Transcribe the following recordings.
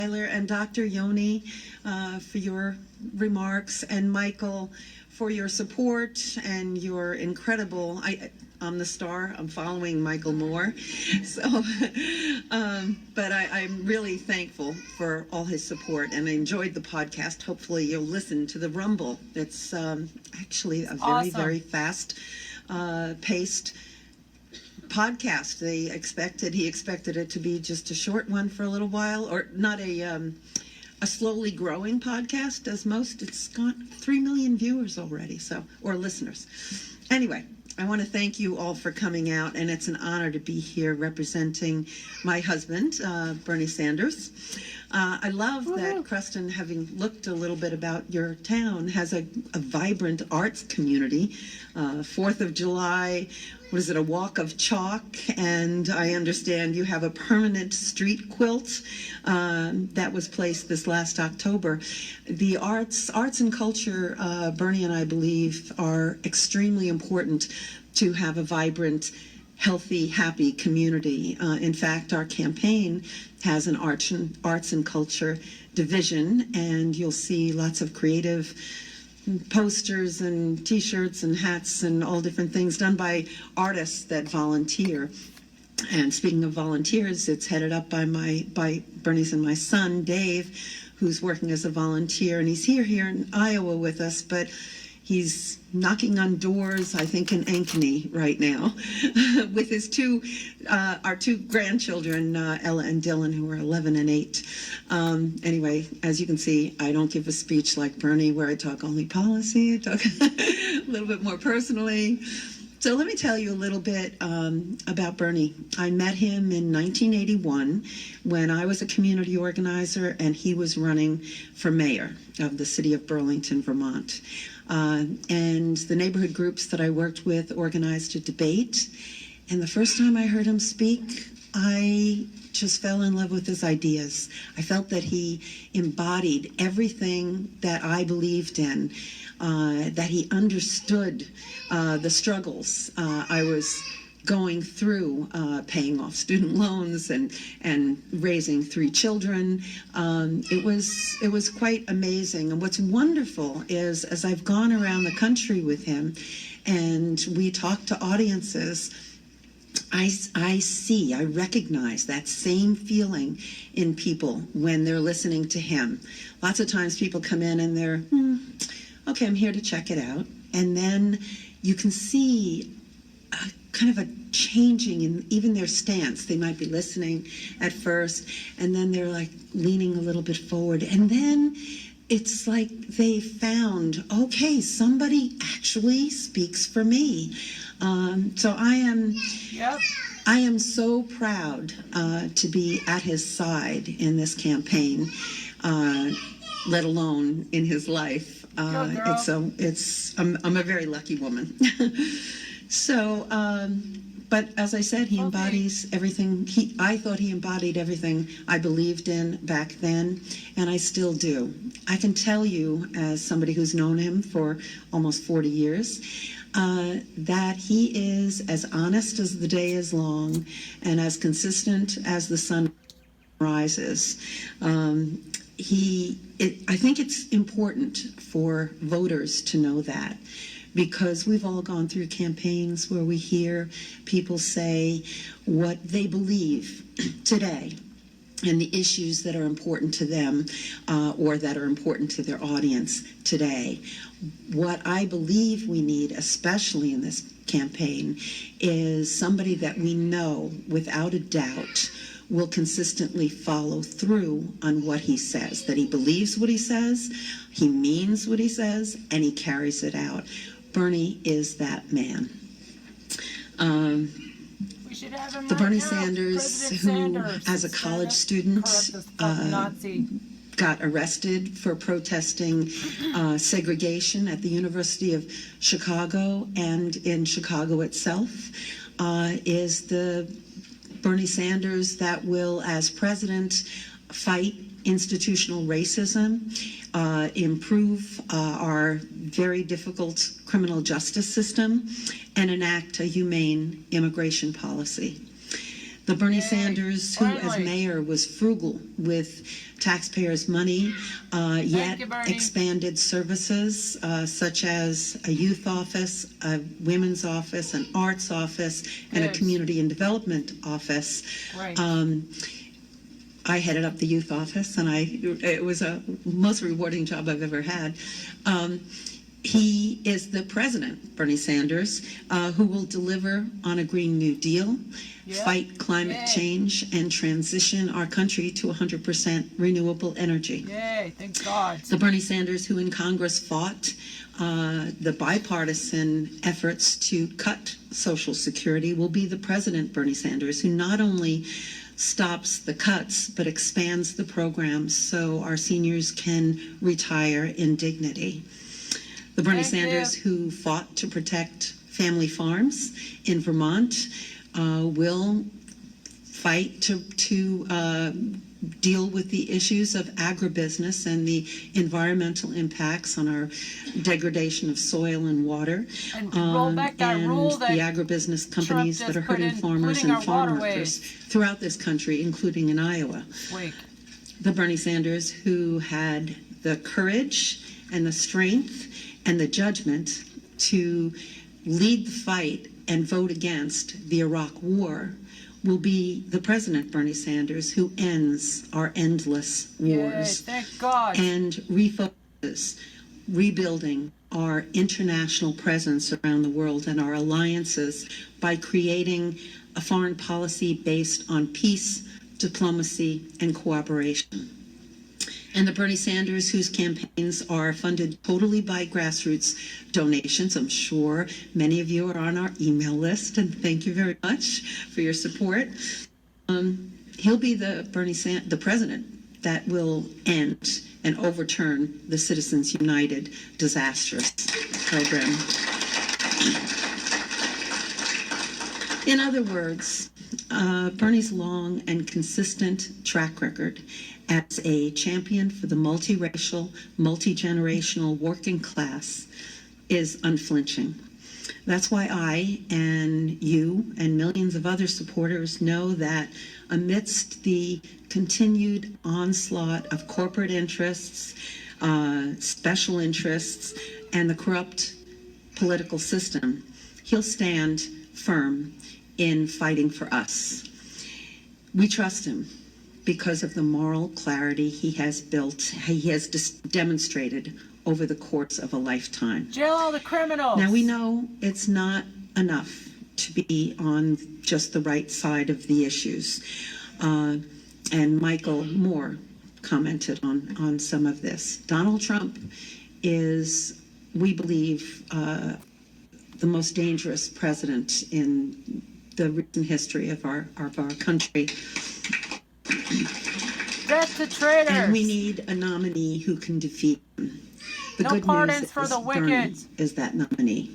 And Dr. Yoni for your remarks, and Michael for your support and your incredible. I'm the star. I'm following Michael Moore, so. But I'm really thankful for all his support, and I enjoyed the podcast. Hopefully, you'll listen to the Rumble. It's actually a very fast paced podcast. He expected it to be just a short one for a little while, or not a slowly growing podcast as most. It's got 3 million viewers already, or listeners. Anyway, I want to thank you all for coming out, and it's an honor to be here representing my husband, Bernie Sanders. I love that Creston, having looked a little bit about your town, has a vibrant arts community. 4th of July, a walk of chalk? And I understand you have a permanent street quilt that was placed this last October. The arts and culture, Bernie and I believe, are extremely important to have a vibrant, healthy, happy community. In fact, our campaign has an arts and culture division, and you'll see lots of creative posters and t-shirts and hats and all different things done by artists that volunteer. And speaking of volunteers, it's headed up by Bernie's and my son, Dave, who's working as a volunteer, and he's here in Iowa with us, but he's knocking on doors, I think, in Ankeny right now, with his our two grandchildren, Ella and Dylan, who are 11 and 8. Anyway, as you can see, I don't give a speech like Bernie where I talk only policy. I talk a little bit more personally. So let me tell you a little bit about Bernie. I met him in 1981 when I was a community organizer and he was running for mayor of the city of Burlington, Vermont. And the neighborhood groups that I worked with organized a debate. And the first time I heard him speak, I just fell in love with his ideas. I felt that he embodied everything that I believed in, that he understood the struggles I was going through, paying off student loans and raising 3 children. It was quite amazing. And what's wonderful is, as I've gone around the country with him and we talk to audiences, I recognize that same feeling in people when they're listening to him. Lots of times people come in and they're, okay, I'm here to check it out. And then you can see kind of a changing in even their stance. They might be listening at first, and then they're like leaning a little bit forward. And then it's like they found, okay, somebody actually speaks for me. So I am so proud to be at his side in this campaign, let alone in his life. I'm a very lucky woman. So, but as I said, he embodies everything. I thought he embodied everything I believed in back then, and I still do. I can tell you, as somebody who's known him for almost 40 years, that he is as honest as the day is long and as consistent as the sun rises. I think it's important for voters to know that, because we've all gone through campaigns where we hear people say what they believe today and the issues that are important to them or that are important to their audience today. What I believe we need, especially in this campaign, is somebody that we know without a doubt will consistently follow through on what he says, that he believes what he says, he means what he says, and he carries it out. Bernie is that man. We should have him the right Bernie now. Sanders, President who Sanders, as a college student Nazi. got arrested for protesting segregation at the University of Chicago and in Chicago itself, is the Bernie Sanders that will, as president, fight institutional racism, improve our very difficult criminal justice system, and enact a humane immigration policy. The Bernie Yay, Sanders, who as finally. mayor was frugal with taxpayers' money, yet you, Bernie. expanded services such as a youth office, a women's office, an arts office, and a Good. community and development office. Right. I headed up the youth office, and it was a most rewarding job I've ever had. He is the president, Bernie Sanders, who will deliver on a Green New Deal, Yeah. fight climate Yay. change, and transition our country to 100% renewable energy. Yay, thank God. The Bernie Sanders who in Congress fought the bipartisan efforts to cut Social Security will be the president, Bernie Sanders, who not only stops the cuts but expands the programs so our seniors can retire in dignity. The Bernie Thank Sanders who fought to protect family farms in Vermont will fight to deal with the issues of agribusiness and the environmental impacts on our degradation of soil and water, And roll back that and rule that the agribusiness companies just that are put hurting in, farmers polluting and farm our workers waterways. throughout this country, including in Iowa. Wait. The Bernie Sanders who had the courage and the strength and the judgment to lead the fight and vote against the Iraq War will be the president, Bernie Sanders, who ends our endless Yay, wars thank God. and refocuses rebuilding our international presence around the world and our alliances by creating a foreign policy based on peace, diplomacy, and cooperation. And the Bernie Sanders, whose campaigns are funded totally by grassroots donations. I'm sure many of you are on our email list, and thank you very much for your support. He'll be the president that will end and overturn the Citizens United disastrous program. In other words, Bernie's long and consistent track record as a champion for the multiracial, multi-generational working class is unflinching. That's why I and you and millions of other supporters know that amidst the continued onslaught of corporate interests, special interests, and the corrupt political system, he'll stand firm in fighting for us. We trust him because of the moral clarity he has built, he has demonstrated over the course of a lifetime. Jail all the criminals. Now we know it's not enough to be on just the right side of the issues. And Michael Moore commented on some of this. Donald Trump is, we believe, the most dangerous president in the recent history of our country. That's the traitors. And we need a nominee who can defeat him. The No good pardons news for is the Bernie wicked. is that nominee.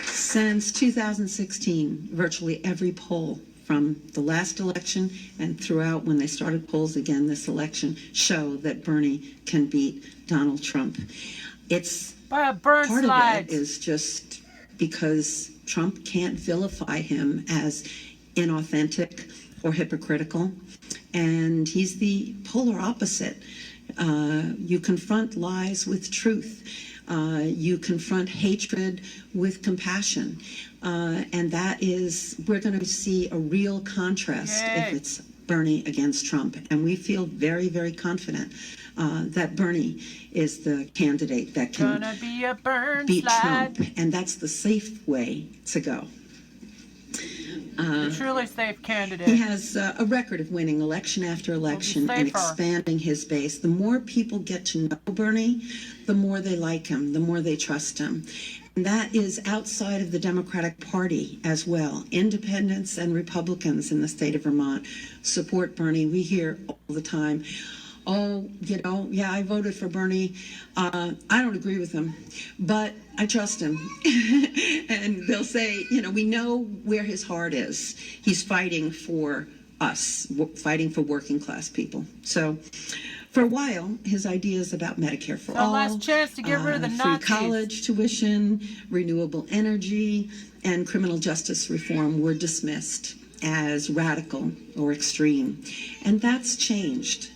Since 2016, virtually every poll from the last election and throughout when they started polls again this election show that Bernie can beat Donald Trump. It's By a burn part slide. of it is just because Trump can't vilify him as inauthentic or hypocritical, and he's the polar opposite. You confront lies with truth. You confront hatred with compassion. And that is, we're going to see a real contrast Yay. if it's Bernie against Trump. And we feel very, very confident that Bernie is the candidate that can Gonna be a burn beat slide. Trump. And that's the safe way to go. A truly safe candidate. He has a record of winning election after election and safer. expanding his base. The more people get to know Bernie, the more they like him, the more they trust him. And that is outside of the Democratic Party as well. Independents and Republicans in the state of Vermont support Bernie. We hear all the time, oh, yeah, I voted for Bernie. I don't agree with him, but I trust him. And they'll say, we know where his heart is. He's fighting for us, fighting for working class people. So for a while, his ideas about Medicare for Our all, last chance to get rid of the free Nazis. college tuition, renewable energy, and criminal justice reform were dismissed as radical or extreme. And that's changed.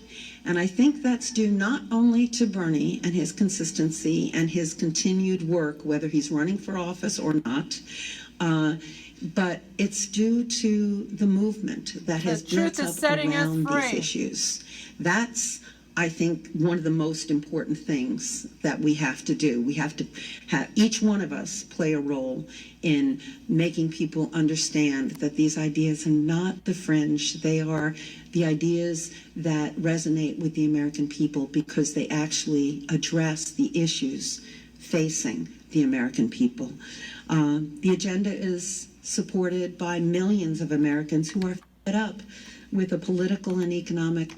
And I think that's due not only to Bernie and his consistency and his continued work, whether he's running for office or not, but it's due to the movement that has built up around these issues. That's, I think, one of the most important things that we have to do. We have to have each one of us play a role in making people understand that these ideas are not the fringe. They are the ideas that resonate with the American people because they actually address the issues facing the American people. The agenda is supported by millions of Americans who are fed up with a political and economic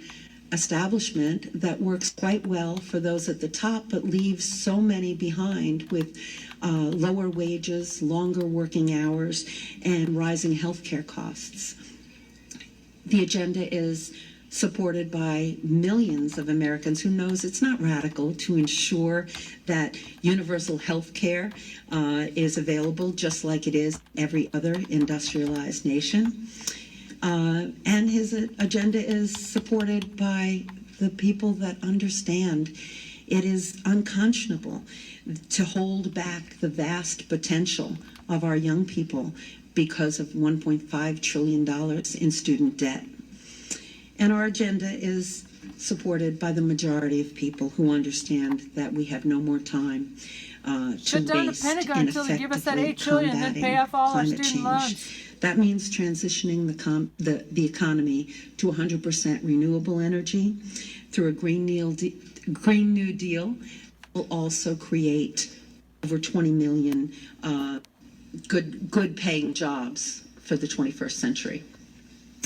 establishment that works quite well for those at the top, but leaves so many behind with lower wages, longer working hours, and rising healthcare costs. The agenda is supported by millions of Americans who knows it's not radical to ensure that universal health care is available just like it is every other industrialized nation. And his agenda is supported by the people that understand it is unconscionable to hold back the vast potential of our young people because of $1.5 trillion in student debt. And our agenda is supported by the majority of people who understand that we have no more time to waste in effectively combating climate change. That means transitioning the economy to 100% renewable energy through a Green New Deal will also create over 20 million good paying jobs for the 21st century.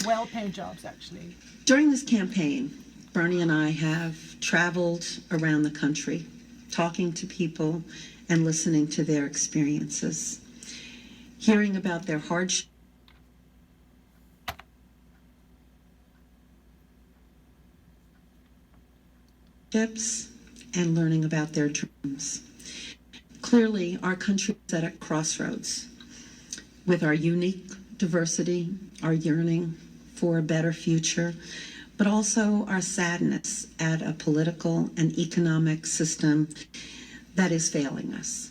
Well-paying jobs, actually. During this campaign, Bernie and I have traveled around the country, talking to people and listening to their experiences, hearing about their hardships, and learning about their dreams. Clearly, our country is at a crossroads with our unique diversity, our yearning for a better future, but also our sadness at a political and economic system that is failing us.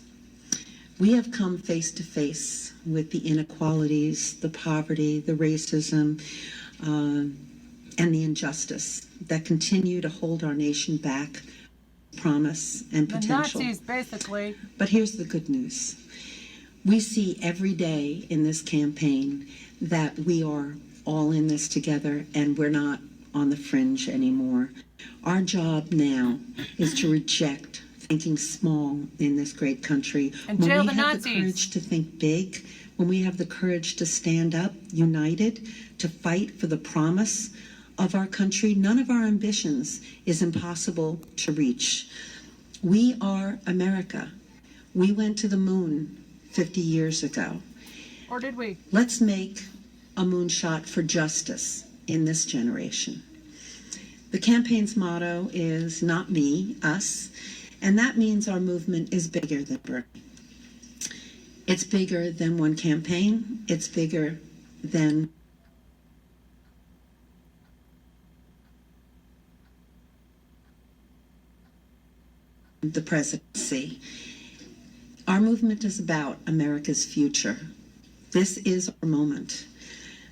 We have come face to face with the inequalities, the poverty, the racism, and the injustice that continue to hold our nation back, promise and potential. The Nazis, basically. But here's the good news. We see every day in this campaign that we are all in this together and we're not on the fringe anymore. Our job now is to reject thinking small in this great country. And jail the Nazis. When we have the courage to think big, when we have the courage to stand up united, to fight for the promise of our country, none of our ambitions is impossible to reach. We are America. We went to the moon 50 years ago. Or did we? Let's make a moonshot for justice in this generation. The campaign's motto is not me, us, and that means our movement is bigger than Bernie. It's bigger than one campaign. It's bigger than the presidency. Our movement is about America's future. This is our moment.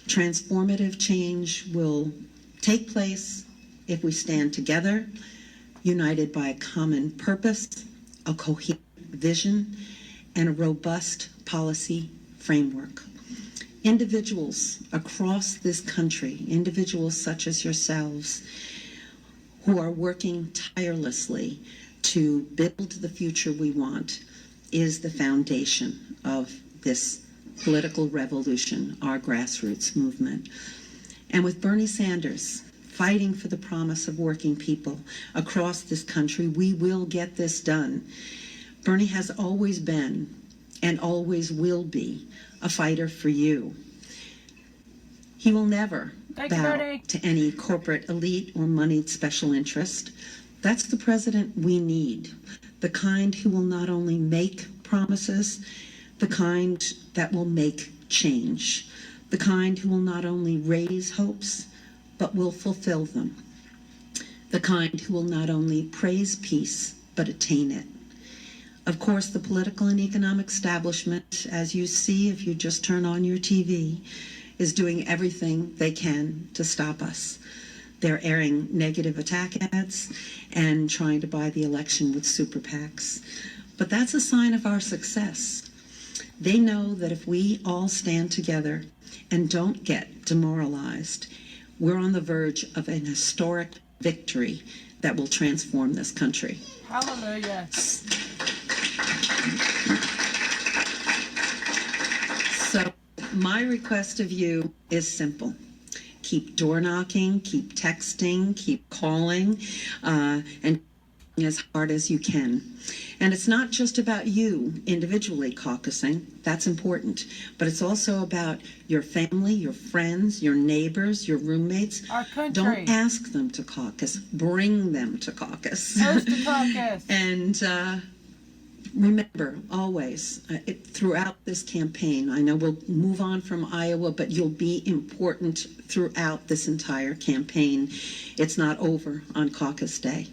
Transformative change will take place if we stand together, united by a common purpose, a coherent vision, and a robust policy framework. Individuals across this country, individuals such as yourselves, who are working tirelessly to build the future we want, is the foundation of this political revolution, our grassroots movement. And with Bernie Sanders fighting for the promise of working people across this country, we will get this done. Bernie has always been and always will be a fighter for you. He will never Thank you, bow Bernie. to any corporate elite or moneyed special interest. That's the president we need. The kind who will not only make promises, the kind that will make change. The kind who will not only raise hopes, but will fulfill them. The kind who will not only praise peace, but attain it. Of course, the political and economic establishment, as you see if you just turn on your TV, is doing everything they can to stop us. They're airing negative attack ads and trying to buy the election with super PACs. But that's a sign of our success. They know that if we all stand together and don't get demoralized, we're on the verge of an historic victory that will transform this country. Hallelujah. So my request of you is simple. Keep door knocking, keep texting, keep calling, and as hard as you can. And it's not just about you individually caucusing. That's important. But it's also about your family, your friends, your neighbors, your roommates. Our country. Don't ask them to caucus. Bring them to caucus. Host a caucus. And remember, always, throughout this campaign, I know we'll move on from Iowa, but you'll be important throughout this entire campaign. It's not over on caucus day.